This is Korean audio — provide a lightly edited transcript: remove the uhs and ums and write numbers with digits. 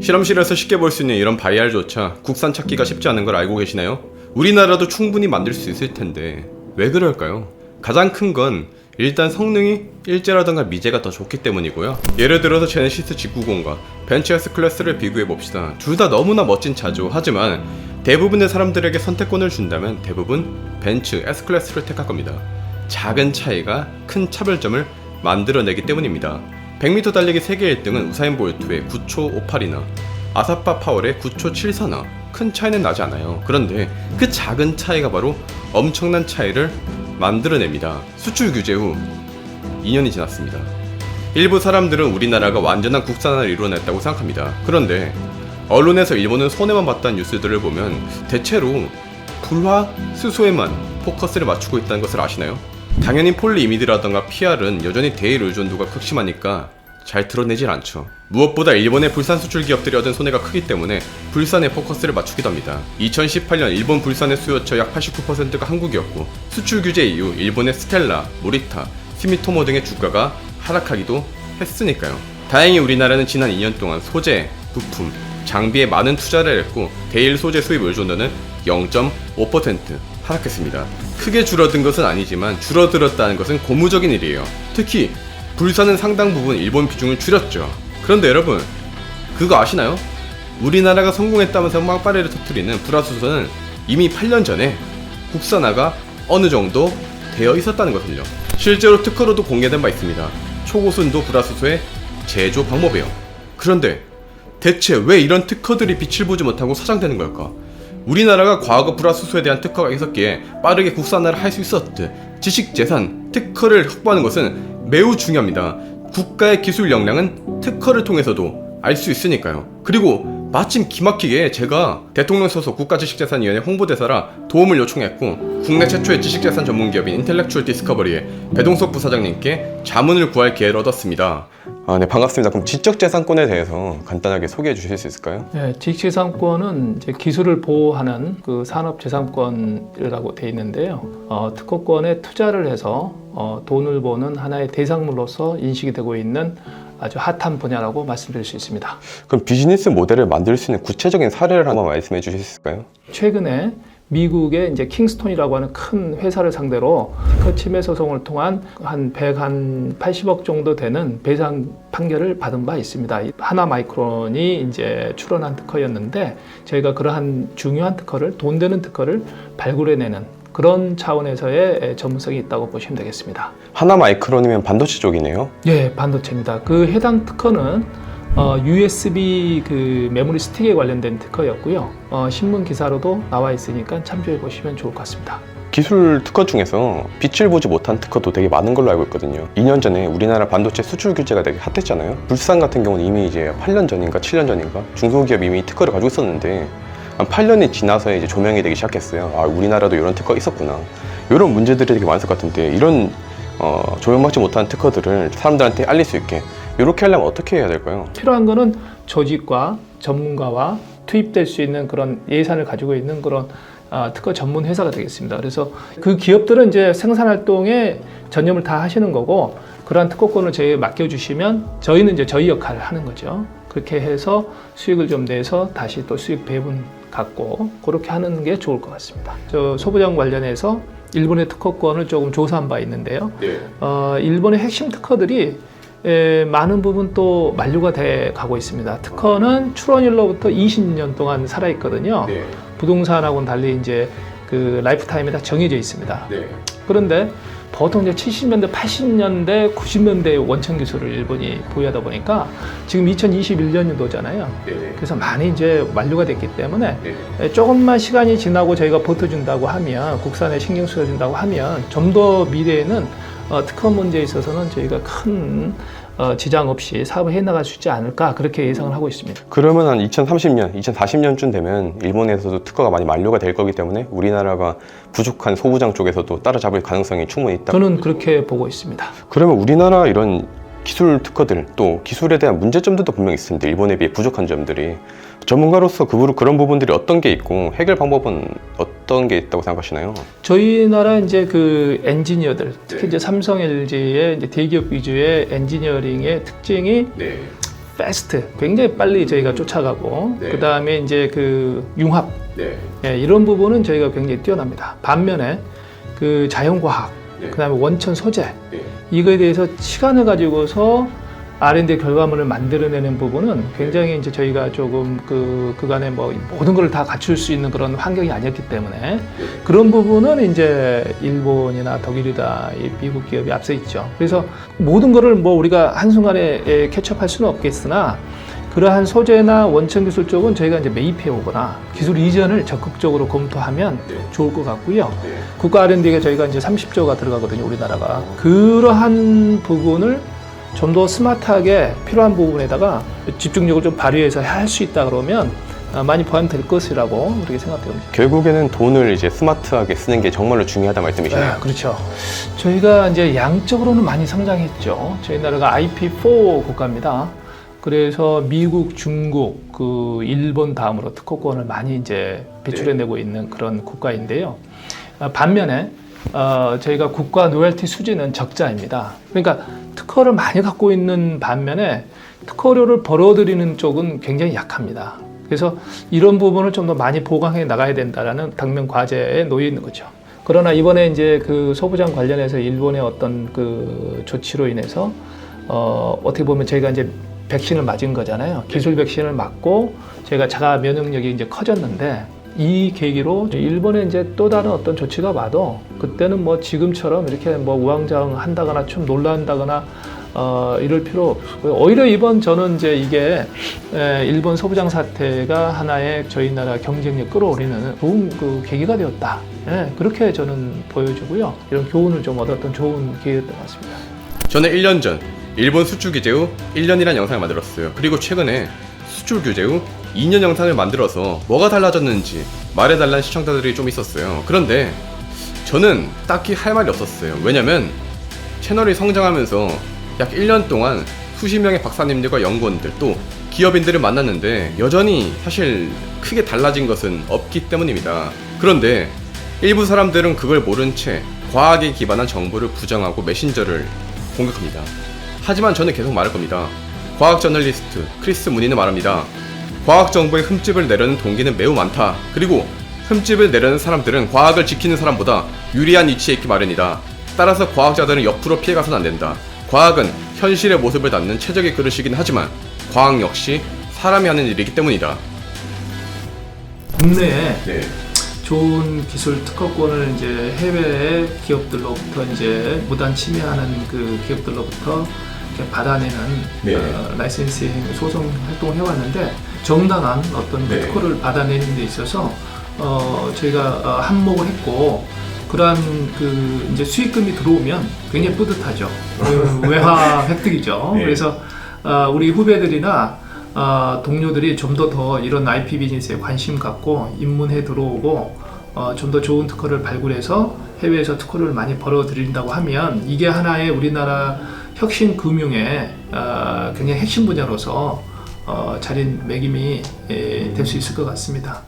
실험실에서 쉽게 볼 수 있는 이런 바이알조차 국산 찾기가 쉽지 않은 걸 알고 계시나요? 우리나라도 충분히 만들 수 있을 텐데 왜 그럴까요? 가장 큰 건 일단 성능이 일제라던가 미제가 더 좋기 때문이고요. 예를 들어서 제네시스 G90과 벤츠 S 클래스를 비교해봅시다. 둘 다 너무나 멋진 차죠. 하지만 대부분의 사람들에게 선택권을 준다면 대부분 벤츠 S 클래스를 택할 겁니다. 작은 차이가 큰 차별점을 만들어내기 때문입니다. 100m 달리기 세계 1등은 우사인 볼트의 9초 58이나 아사파 파월의 9초 74나 큰 차이는 나지 않아요. 그런데 그 작은 차이가 바로 엄청난 차이를 만들어냅니다. 수출 규제 후 2년이 지났습니다. 일부 사람들은 우리나라가 완전한 국산화를 이루어냈다고 생각합니다. 그런데 언론에서 일본은 손해만 봤다는 뉴스들을 보면 대체로 불화 수소에만 포커스를 맞추고 있다는 것을 아시나요? 당연히 폴리이미드라던가 PR은 여전히 대일 의존도가 극심하니까 잘 드러내질 않죠. 무엇보다 일본의 불산 수출 기업들이 얻은 손해가 크기 때문에 불산에 포커스를 맞추기도 합니다. 2018년 일본 불산의 수요처 약 89%가 한국이었고 수출 규제 이후 일본의 스텔라, 모리타, 스미토모 등의 주가가 하락하기도 했으니까요. 다행히 우리나라는 지난 2년 동안 소재, 부품, 장비에 많은 투자를 했고 대일 소재 수입 의존도는 0.5% 하락했습니다. 크게 줄어든 것은 아니지만 줄어들었다는 것은 고무적인 일이에요. 특히 불산은 상당 부분 일본 비중을 줄였죠. 그런데 여러분 그거 아시나요? 우리나라가 성공했다면서 빵빠레를 터뜨리는 불화수소는 이미 8년 전에 국산화가 어느 정도 되어 있었다는 것을요. 실제로 특허로도 공개된 바 있습니다. 초고순도 불화수소의 제조 방법이에요. 그런데 대체 왜 이런 특허들이 빛을 보지 못하고 사장되는 걸까? 우리나라가 과거 불화수소에 대한 특허가 있었기에 빠르게 국산화를 할 수 있었듯 지식재산, 특허를 확보하는 것은 매우 중요합니다. 국가의 기술 역량은 특허를 통해서도 알 수 있으니까요. 그리고 마침 기막히게 제가 대통령 소속 국가지식재산위원회 홍보대사라 도움을 요청했고 국내 최초의 지식재산 전문기업인 인텔렉추얼 디스커버리의 배동석 부사장님께 자문을 구할 기회를 얻었습니다. 네, 반갑습니다. 그럼 지적재산권에 대해서 간단하게 소개해 주실 수 있을까요? 네, 지식재산권은 이제 기술을 보호하는 그 산업재산권이라고 되어 있는데요. 특허권에 투자를 해서 돈을 버는 하나의 대상물로서 인식이 되고 있는 아주 핫한 분야라고 말씀드릴 수 있습니다. 그럼 비즈니스 모델을 만들 수 있는 구체적인 사례를 한번 말씀해 주실 수 있을까요? 최근에 미국의 이제 킹스톤이라고 하는 큰 회사를 상대로 특허 침해 소송을 통한 한 180억 정도 되는 배상 판결을 받은 바 있습니다. 하나마이크론이 이제 출원한 특허였는데 저희가 그러한 중요한 특허를 돈 되는 특허를 발굴해내는 그런 차원에서의 전문성이 있다고 보시면 되겠습니다. 하나마이크론이면 반도체 쪽이네요. 예, 반도체입니다. 그 해당 특허는 USB 그 메모리 스틱에 관련된 특허였고요. 신문 기사로도 나와 있으니까 참조해 보시면 좋을 것 같습니다. 기술 특허 중에서 빛을 보지 못한 특허도 되게 많은 걸로 알고 있거든요. 2년 전에 우리나라 반도체 수출 규제가 되게 핫했잖아요. 불산 같은 경우는 이미 이제 8년 전인가 7년 전인가 중소기업이 이미 특허를 가지고 있었는데 한 8년이 지나서 이제 조명이 되기 시작했어요. 아, 우리나라도 이런 특허 있었구나. 이런 문제들이 되게 많을 것 같은데 이런 조명받지 못한 특허들을 사람들한테 알릴 수 있게 이렇게 하려면 어떻게 해야 될까요? 필요한 거는 조직과 전문가와 투입될 수 있는 그런 예산을 가지고 있는 그런 특허 전문 회사가 되겠습니다. 그래서 그 기업들은 이제 생산 활동에 전념을 다 하시는 거고 그러한 특허권을 저희에 맡겨주시면 저희는 이제 저희 역할을 하는 거죠. 그렇게 해서 수익을 좀 내서 다시 또 수익 배분 갖고 그렇게 하는 게 좋을 것 같습니다. 저 소부장 관련해서 일본의 특허권을 조금 조사한 바 있는데요. 네. 일본의 핵심 특허들이 많은 부분 또 만료가 돼 가고 있습니다. 특허는 출원일로부터 20년 동안 살아있거든요. 네. 부동산하고는 달리 이제 그 라이프 타임이 다 정해져 있습니다. 네. 그런데 보통 이제 70년대, 80년대, 90년대 원천 기술을 일본이 보유하다 보니까 지금 2021년도잖아요. 네. 그래서 많이 이제 만료가 됐기 때문에 네. 조금만 시간이 지나고 저희가 버텨준다고 하면 국산에 신경 써준다고 하면 좀 더 미래에는 특허 문제에 있어서는 저희가 큰 지장 없이 사업을 해나갈 수 있지 않을까 그렇게 예상을 하고 있습니다. 그러면 한 2030년, 2040년쯤 되면 일본에서도 특허가 많이 만료가 될 거기 때문에 우리나라가 부족한 소부장 쪽에서도 따라잡을 가능성이 충분히 있다. 저는 그렇게 보고 있습니다. 그러면 우리나라 이런 기술 특허들 또 기술에 대한 문제점들도 분명히 있습니다. 일본에 비해 부족한 점들이. 전문가로서 그런 부분들이 어떤 게 있고 해결 방법은 어떤 게 있다고 생각하시나요? 저희 나라 이제 그 엔지니어들, 특히 이제 삼성, LG의 이제 대기업 위주의 엔지니어링의 특징이 패스트, 굉장히 빨리 저희가 쫓아가고, 네. 그 다음에 이제 그 융합, 네. 예, 이런 부분은 저희가 굉장히 뛰어납니다. 반면에 그 자연과학, 네. 그 다음에 원천 소재, 네. 이거에 대해서 시간을 가지고서 R&D 결과물을 만들어내는 부분은 굉장히 이제 저희가 조금 그간에 뭐 모든 걸 다 갖출 수 있는 그런 환경이 아니었기 때문에 그런 부분은 이제 일본이나 독일이다, 이 미국 기업이 앞서 있죠. 그래서 모든 거를 뭐 우리가 한순간에 캐치업할 수는 없겠으나 그러한 소재나 원천 기술 쪽은 저희가 이제 매입해 오거나 기술 이전을 적극적으로 검토하면 좋을 것 같고요. 국가 R&D가 저희가 이제 30조가 들어가거든요, 우리나라가. 그러한 부분을 좀 더 스마트하게 필요한 부분에다가 집중력을 좀 발휘해서 할 수 있다 그러면 많이 보완될 것이라고 그렇게 생각됩니다. 결국에는 돈을 이제 스마트하게 쓰는 게 정말로 중요하다 말씀이시네요. 네, 그렇죠. 저희가 이제 양적으로는 많이 성장했죠. 저희 나라가 IP4 국가입니다. 그래서 미국, 중국, 그 일본 다음으로 특허권을 많이 이제 배출해내고 있는 그런 국가인데요. 반면에 저희가 국가 로열티 수지는 적자입니다. 그러니까 특허를 많이 갖고 있는 반면에 특허료를 벌어들이는 쪽은 굉장히 약합니다. 그래서 이런 부분을 좀 더 많이 보강해 나가야 된다라는 당면 과제에 놓여 있는 거죠. 그러나 이번에 이제 그 소부장 관련해서 일본의 어떤 그 조치로 인해서 어떻게 보면 저희가 이제 백신을 맞은 거잖아요. 기술 백신을 맞고 저희가 자가 면역력이 이제 커졌는데 이 계기로 일본에 이제 또 다른 어떤 조치가 와도 그때는 뭐 지금처럼 이렇게 뭐 우왕좌왕한다거나 좀 놀란다거나 이럴 필요 없고요. 오히려 이번 저는 이제 이게 일본 소부장 사태가 하나의 저희 나라 경쟁력 끌어올리는 좋은 그 계기가 되었다. 그렇게 저는 보여주고요. 이런 교훈을 좀 얻었던 좋은 기회였던 것 같습니다. 저는 1년 전 일본 수출 규제 후 1년이란 영상을 만들었어요. 그리고 최근에 수출 규제 후 2년 영상을 만들어서 뭐가 달라졌는지 말해달라는 시청자들이 좀 있었어요. 그런데 저는 딱히 할 말이 없었어요. 왜냐면 채널이 성장하면서 약 1년 동안 수십 명의 박사님들과 연구원들 또 기업인들을 만났는데 여전히 사실 크게 달라진 것은 없기 때문입니다. 그런데 일부 사람들은 그걸 모른 채 과학에 기반한 정보를 부정하고 메신저를 공격합니다. 하지만 저는 계속 말할 겁니다. 과학 저널리스트 크리스 무니는 말합니다. 과학 정보에 흠집을 내려는 동기는 매우 많다. 그리고 흠집을 내려는 사람들은 과학을 지키는 사람보다 유리한 위치에 있기 마련이다. 따라서 과학자들은 옆으로 피해가선 안 된다. 과학은 현실의 모습을 담는 최적의 그릇이긴 하지만 과학 역시 사람이 하는 일이기 때문이다. 국내에 네. 좋은 기술 특허권을 이제 해외 기업들로부터 이제 무단 침해하는 그 기업들로부터 이렇게 받아내는 네. 라이센싱 소송 활동을 해왔는데 정당한 어떤 그 네. 특허를 받아내는 데 있어서 저희가 한몫을 했고 그러한 그 이제 수익금이 들어오면 굉장히 뿌듯하죠. 외화 획득이죠. 네. 그래서 우리 후배들이나 동료들이 좀 더 이런 IP 비즈니스에 관심 갖고 입문해 들어오고 좀 더 좋은 특허를 발굴해서 해외에서 특허를 많이 벌어들인다고 하면 이게 하나의 우리나라 혁신 금융의 굉장히 핵심 분야로서 자리매김이 될 수 있을 것 같습니다.